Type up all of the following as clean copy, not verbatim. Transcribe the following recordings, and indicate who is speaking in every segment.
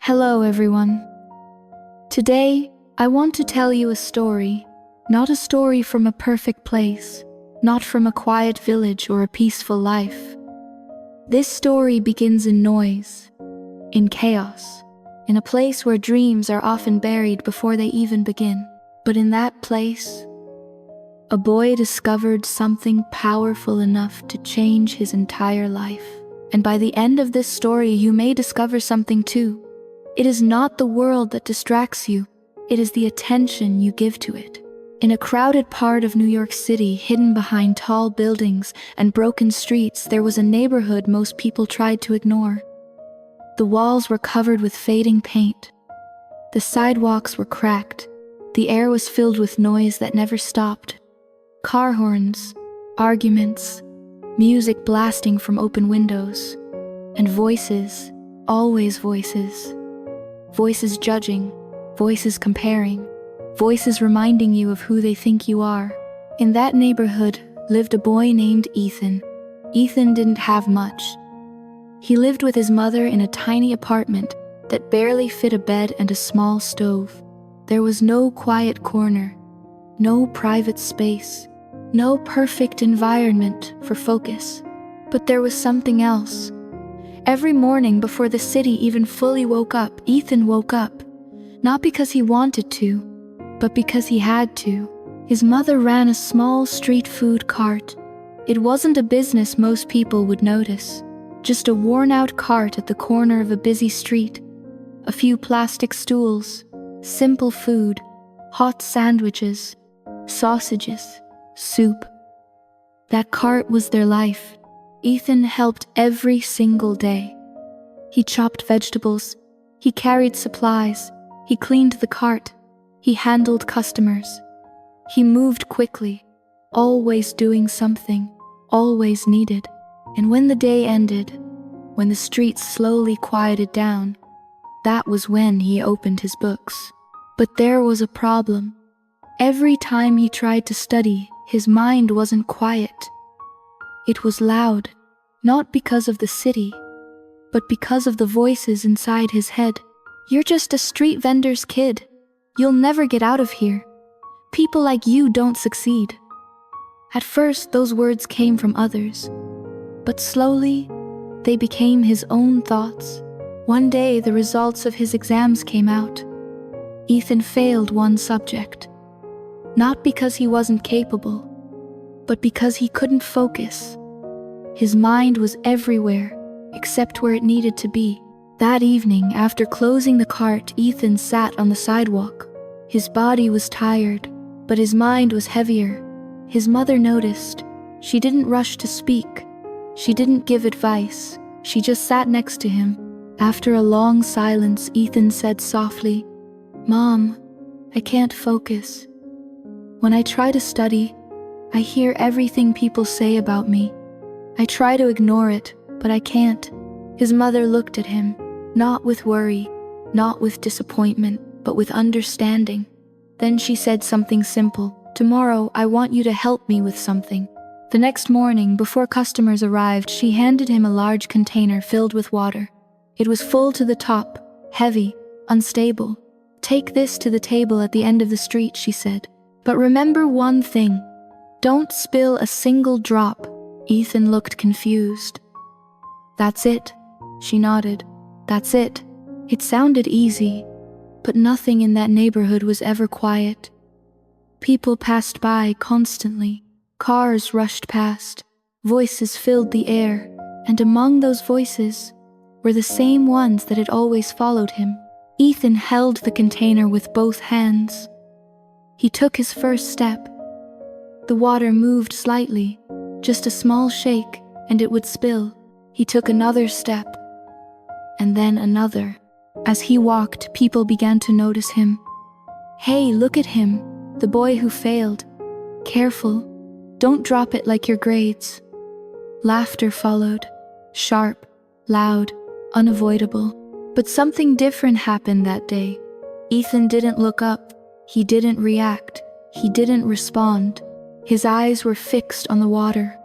Speaker 1: Hello everyone. Today, I want to tell you a story, not a story from a perfect place, not from a quiet village or a peaceful life. This story begins in noise, in chaos, in a place where dreams are often buried before they even begin. But in that place, a boy discovered something powerful enough to change his entire life. And by the end of this story, you may discover something too. It is not the world that distracts you, it is the attention you give to it. In a crowded part of New York City, hidden behind tall buildings and broken streets, there was a neighborhood most people tried to ignore. The walls were covered with fading paint. The sidewalks were cracked. The air was filled with noise that never stopped. Car horns, arguments, music blasting from open windows, and voices, always voices. Voices judging, voices comparing, voices reminding you of who they think you are. In that neighborhood lived a boy named Ethan. Ethan didn't have much. He lived with his mother in a tiny apartment that barely fit a bed and a small stove. There was no quiet corner, no private space, no perfect environment for focus. But there was something else. Every morning before the city even fully woke up, Ethan woke up, not because he wanted to, but because he had to. His mother ran a small street food cart. It wasn't a business most people would notice, just a worn-out cart at the corner of a busy street. A few plastic stools, simple food, hot sandwiches, sausages, soup. That cart was their life. Ethan helped every single day. He chopped vegetables, he carried supplies, he cleaned the cart, he handled customers. He moved quickly, always doing something, always needed. And when the day ended, when the streets slowly quieted down, that was when he opened his books. But there was a problem. Every time he tried to study, his mind wasn't quiet. It was loud, not because of the city, but because of the voices inside his head. You're just a street vendor's kid. You'll never get out of here. People like you don't succeed. At first, those words came from others, but slowly, they became his own thoughts. One day, the results of his exams came out. Ethan failed one subject, not because he wasn't capable, but because he couldn't focus. His mind was everywhere, except where it needed to be. That evening, after closing the cart, Ethan sat on the sidewalk. His body was tired, but his mind was heavier. His mother noticed. She didn't rush to speak. She didn't give advice. She just sat next to him. After a long silence, Ethan said softly, "Mom, I can't focus. When I try to study, I hear everything people say about me. I try to ignore it, but I can't." His mother looked at him, not with worry, not with disappointment, but with understanding. Then she said something simple. "Tomorrow, I want you to help me with something." The next morning, before customers arrived, she handed him a large container filled with water. It was full to the top, heavy, unstable. "Take this to the table at the end of the street," she said. "But remember one thing. Don't spill a single drop." Ethan looked confused. "That's it," she nodded. "That's it." It sounded easy, but nothing in that neighborhood was ever quiet. People passed by constantly. Cars rushed past. Voices filled the air, and among those voices were the same ones that had always followed him. Ethan held the container with both hands. He took his first step. The water moved slightly, just a small shake, and it would spill. He took another step, and then another. As he walked, people began to notice him. "Hey, look at him, the boy who failed. Careful, don't drop it like your grades." Laughter followed, sharp, loud, unavoidable. But something different happened that day. Ethan didn't look up. He didn't react. He didn't respond. His eyes were fixed on the water.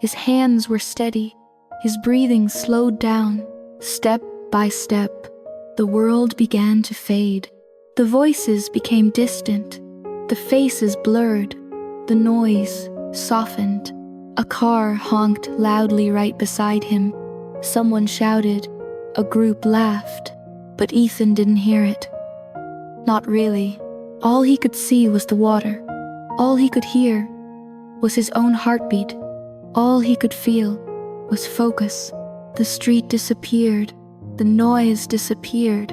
Speaker 1: His hands were steady. His breathing slowed down, step by step. The world began to fade. The voices became distant. The faces blurred. The noise softened. A car honked loudly right beside him. Someone shouted. A group laughed. But Ethan didn't hear it. Not really. All he could see was the water. All he could hear was his own heartbeat. All he could feel was focus. The street disappeared. The noise disappeared.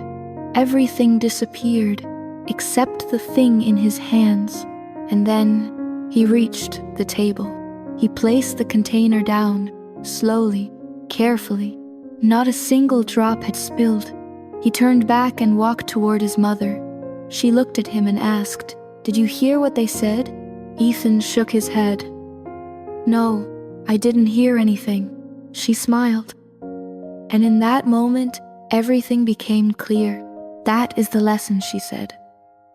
Speaker 1: Everything disappeared, except the thing in his hands. And then he reached the table. He placed the container down, slowly, carefully. Not a single drop had spilled. He turned back and walked toward his mother. She looked at him and asked, "Did you hear what they said?" Ethan shook his head. "No, I didn't hear anything." She smiled. And in that moment, everything became clear. "That is the lesson," she said.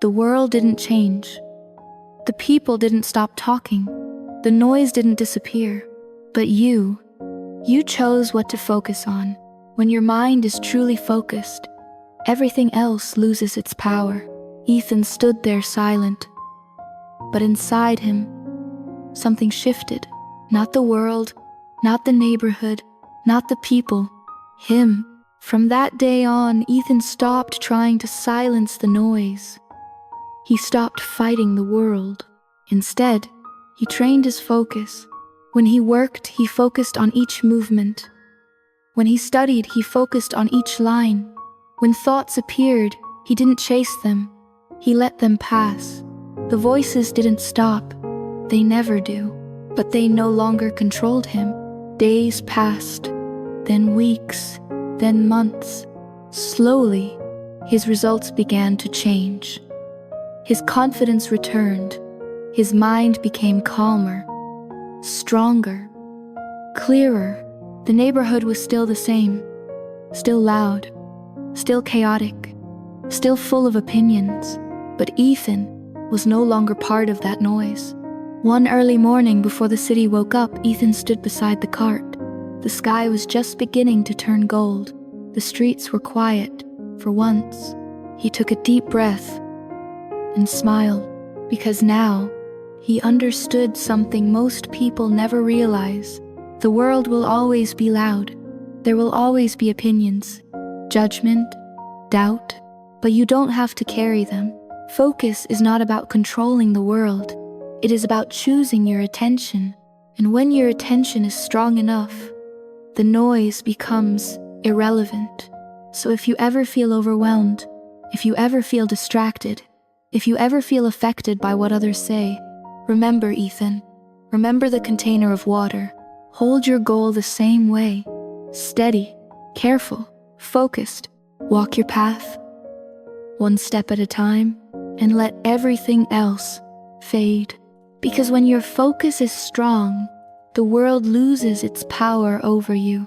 Speaker 1: "The world didn't change. The people didn't stop talking. The noise didn't disappear. But you chose what to focus on. When your mind is truly focused, everything else loses its power." Ethan stood there silent. But inside him, something shifted. Not the world, not the neighborhood, not the people. Him. From that day on, Ethan stopped trying to silence the noise. He stopped fighting the world. Instead, he trained his focus. When he worked, he focused on each movement. When he studied, he focused on each line. When thoughts appeared, he didn't chase them. He let them pass. The voices didn't stop. They never do. But they no longer controlled him. Days passed, then weeks, then months. Slowly, his results began to change. His confidence returned. His mind became calmer, stronger, clearer. The neighborhood was still the same, still loud, still chaotic, still full of opinions. But Ethan was no longer part of that noise. One early morning before the city woke up, Ethan stood beside the cart. The sky was just beginning to turn gold. The streets were quiet. For once, he took a deep breath and smiled, because now he understood something most people never realize. The world will always be loud. There will always be opinions, judgment, doubt, but you don't have to carry them. Focus is not about controlling the world. It is about choosing your attention. And when your attention is strong enough, the noise becomes irrelevant. So if you ever feel overwhelmed, if you ever feel distracted, if you ever feel affected by what others say, remember Ethan. Remember the container of water. Hold your goal the same way. Steady, careful, focused. Walk your path, one step at a time, and let everything else fade. Because when your focus is strong, the world loses its power over you.